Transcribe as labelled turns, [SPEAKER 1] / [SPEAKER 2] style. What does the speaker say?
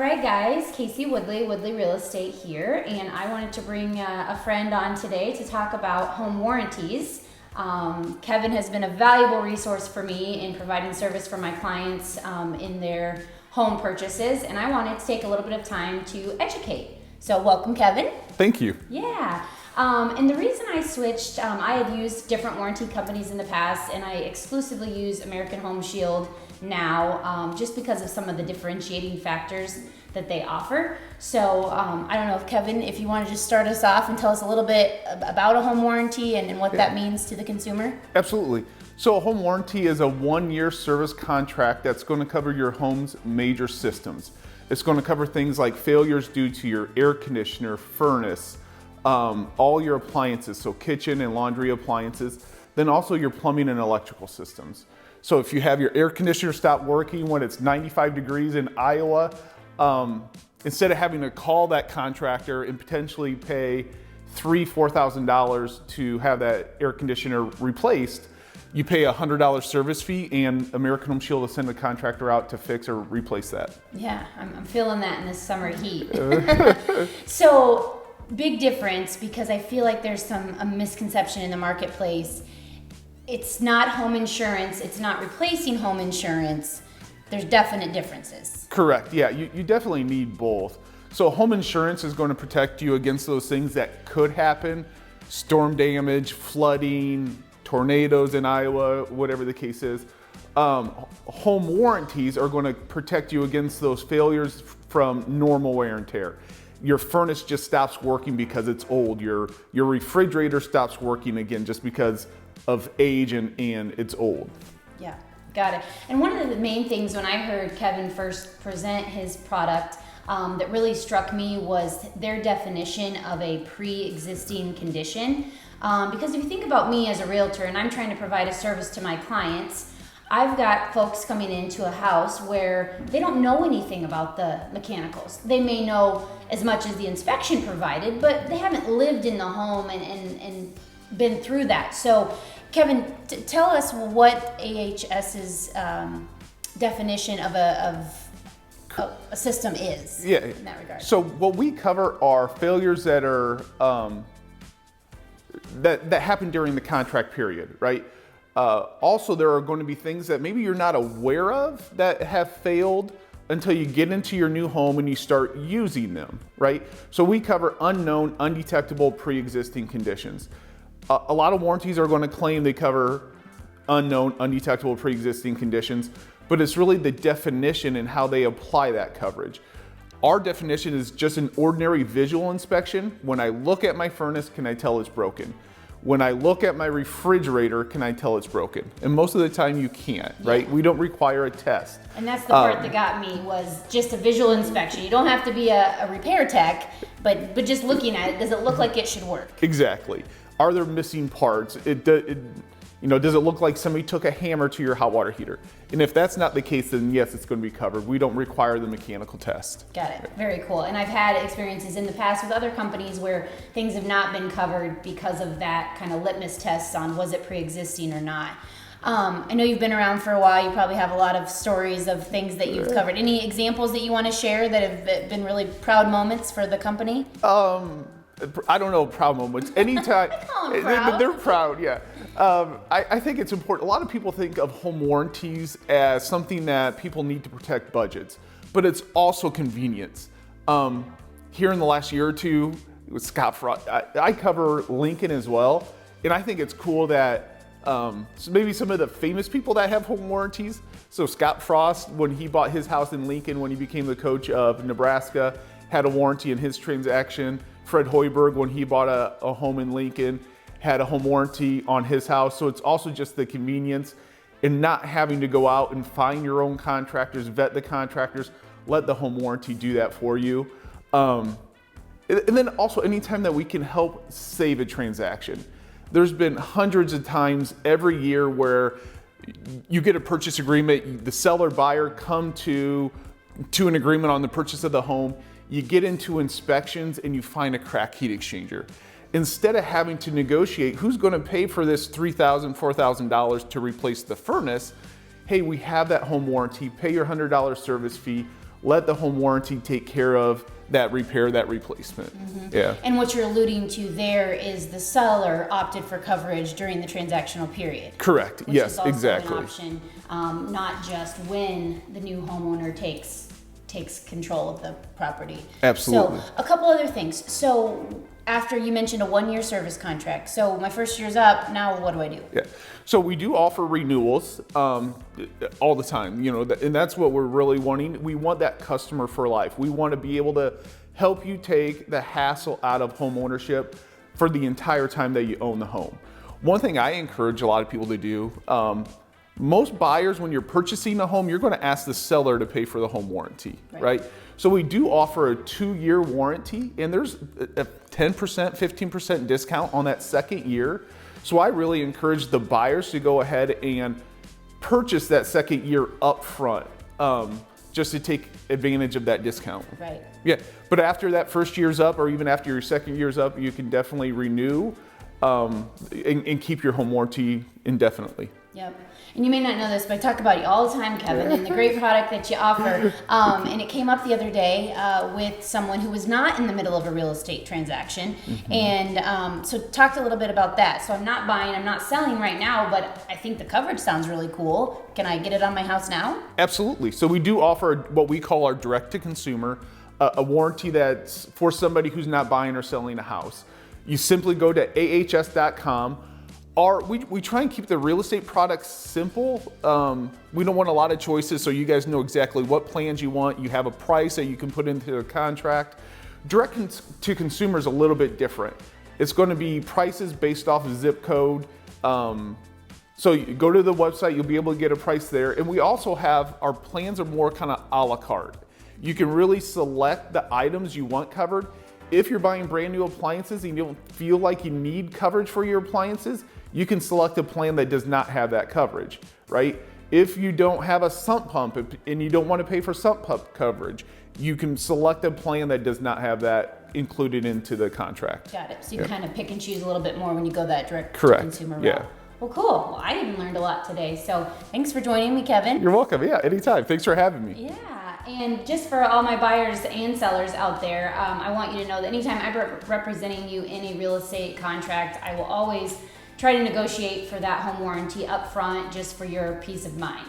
[SPEAKER 1] right, guys, Casey Woodley Real Estate here, and I wanted to bring a friend on today to talk about home warranties. Kevin has been a valuable resource for me in providing service for my clients in their home purchases, and I wanted to take a little bit of time to educate. So welcome, Kevin.
[SPEAKER 2] Thank you.
[SPEAKER 1] Yeah. And the reason I switched, I had used different warranty companies in the past, and I exclusively use American Home Shield now, just because of some of the differentiating factors that they offer. So I don't know if Kevin, if you want to just start us off and tell us a little bit about a home warranty and what that means to the consumer.
[SPEAKER 2] Absolutely. So a home warranty is a 1-year service contract that's going to cover your home's major systems. It's going to cover things like failures due to your air conditioner, furnace, all your appliances, so kitchen and laundry appliances, then also your plumbing and electrical systems. So if you have your air conditioner stop working when it's 95 degrees in Iowa, instead of having to call that contractor and potentially pay $3,000-$4,000 to have that air conditioner replaced, you pay a $100 service fee, and American Home Shield will send a contractor out to fix or replace that.
[SPEAKER 1] Yeah, I'm feeling that in this summer heat. So big difference, because I feel like there's a misconception in the marketplace. It's not home insurance. It's not replacing home insurance. There's definite differences.
[SPEAKER 2] Correct. Yeah, you definitely need both. So home insurance is going to protect you against those things that could happen: storm damage, flooding, tornadoes in Iowa, whatever the case is. Home warranties are going to protect you against those failures from normal wear and tear. Your furnace just stops working because it's old. Your refrigerator stops working again just because of age and it's old.
[SPEAKER 1] Yeah, got it. And one of the main things when I heard Kevin first present his product that really struck me was their definition of a pre-existing condition. Because if you think about me as a realtor and I'm trying to provide a service to my clients, I've got folks coming into a house where they don't know anything about the mechanicals. They may know as much as the inspection provided, but they haven't lived in the home and been through that. So Kevin, tell us what AHS's definition of a system is in that regard.
[SPEAKER 2] So what we cover are failures that are that happen during the contract period, right? Also, there are going to be things that maybe you're not aware of that have failed until you get into your new home and you start using them, right? So we cover unknown, undetectable, pre-existing conditions. A lot of warranties are going to claim they cover unknown, undetectable, pre-existing conditions, but it's really the definition and how they apply that coverage. Our definition is just an ordinary visual inspection. When I look at my furnace, can I tell it's broken? When I look at my refrigerator, can I tell it's broken? And most of the time you can't, right? We don't require a test.
[SPEAKER 1] And that's the part that got me, was just a visual inspection. You don't have to be a repair tech, but just looking at it, does it look like it should work?
[SPEAKER 2] Exactly. Are there missing parts? Does it look like somebody took a hammer to your hot water heater? And if that's not the case, then yes, it's going to be covered. We don't require the mechanical test.
[SPEAKER 1] Got it. Very cool. And I've had experiences in the past with other companies where things have not been covered because of that kind of litmus test on was it pre-existing or not. I know you've been around for a while. You probably have a lot of stories of things that you've covered. Any examples that you want to share that have been really proud moments for the company?
[SPEAKER 2] I don't know proud moments. Anytime they're proud, yeah. I think it's important. A lot of people think of home warranties as something that people need to protect budgets, but it's also convenience. Here in the last year or two, with Scott Frost, I cover Lincoln as well, and I think it's cool that so maybe some of the famous people that have home warranties. So Scott Frost, when he bought his house in Lincoln, when he became the coach of Nebraska, had a warranty in his transaction. Fred Hoiberg, when he bought a home in Lincoln, had a home warranty on his house. So it's also just the convenience and not having to go out and find your own contractors, vet the contractors, let the home warranty do that for you. And then also anytime that we can help save a transaction. There's been hundreds of times every year where you get a purchase agreement, the seller buyer come to an agreement on the purchase of the home. You get into inspections and you find a crack heat exchanger. Instead of having to negotiate who's going to pay for this $3,000, $4,000 to replace the furnace, hey, we have that home warranty, pay your $100 service fee, let the home warranty take care of that repair, that replacement. Yeah.
[SPEAKER 1] And what you're alluding to there is the seller opted for coverage during the transactional period.
[SPEAKER 2] Correct.
[SPEAKER 1] Which
[SPEAKER 2] Yes,
[SPEAKER 1] is also
[SPEAKER 2] exactly.
[SPEAKER 1] an option, not just when the new homeowner takes control of the property.
[SPEAKER 2] Absolutely.
[SPEAKER 1] So a couple other things. So after you mentioned a 1-year service contract, so my first year's up, now what do I do?
[SPEAKER 2] Yeah. So we do offer renewals all the time, you know, and that's what we're really wanting. We want that customer for life. We want to be able to help you take the hassle out of home ownership for the entire time that you own the home. One thing I encourage a lot of people to do, most buyers, when you're purchasing a home, you're going to ask the seller to pay for the home warranty, right? So we do offer a 2-year warranty, and there's a 10%, 15% discount on that second year. So I really encourage the buyers to go ahead and purchase that second year up front, just to take advantage of that discount.
[SPEAKER 1] Right.
[SPEAKER 2] Yeah, but after that first year's up, or even after your second year's up, you can definitely renew and keep your home warranty indefinitely.
[SPEAKER 1] Yep. And you may not know this, but I talk about you all the time, Kevin, and the great product that you offer. And it came up the other day with someone who was not in the middle of a real estate transaction. And so talked a little bit about that. So I'm not buying, I'm not selling right now, but I think the coverage sounds really cool. Can I get it on my house now?
[SPEAKER 2] Absolutely. So we do offer what we call our direct-to-consumer, a warranty that's for somebody who's not buying or selling a house. You simply go to ahs.com. We try and keep the real estate products simple. We don't want a lot of choices, so you guys know exactly what plans you want. You have a price that you can put into the contract. Direct to consumer is a little bit different. It's going to be prices based off of zip code. So you go to the website, you'll be able to get a price there. And we also have, our plans are more kind of a la carte. You can really select the items you want covered. If you're buying brand new appliances and you don't feel like you need coverage for your appliances, you can select a plan that does not have that coverage, right? If you don't have a sump pump and you don't want to pay for sump pump coverage, you can select a plan that does not have that included into the contract.
[SPEAKER 1] Got it. So you kind of pick and choose a little bit more when you go that direct to
[SPEAKER 2] Correct.
[SPEAKER 1] consumer route.
[SPEAKER 2] Yeah.
[SPEAKER 1] Well, cool. Well, I even learned a lot today. So thanks for joining me, Kevin.
[SPEAKER 2] You're welcome. Yeah, anytime. Thanks for having me.
[SPEAKER 1] Yeah. And just for all my buyers and sellers out there, I want you to know that anytime I'm representing you in a real estate contract, I will always try to negotiate for that home warranty up front just for your peace of mind.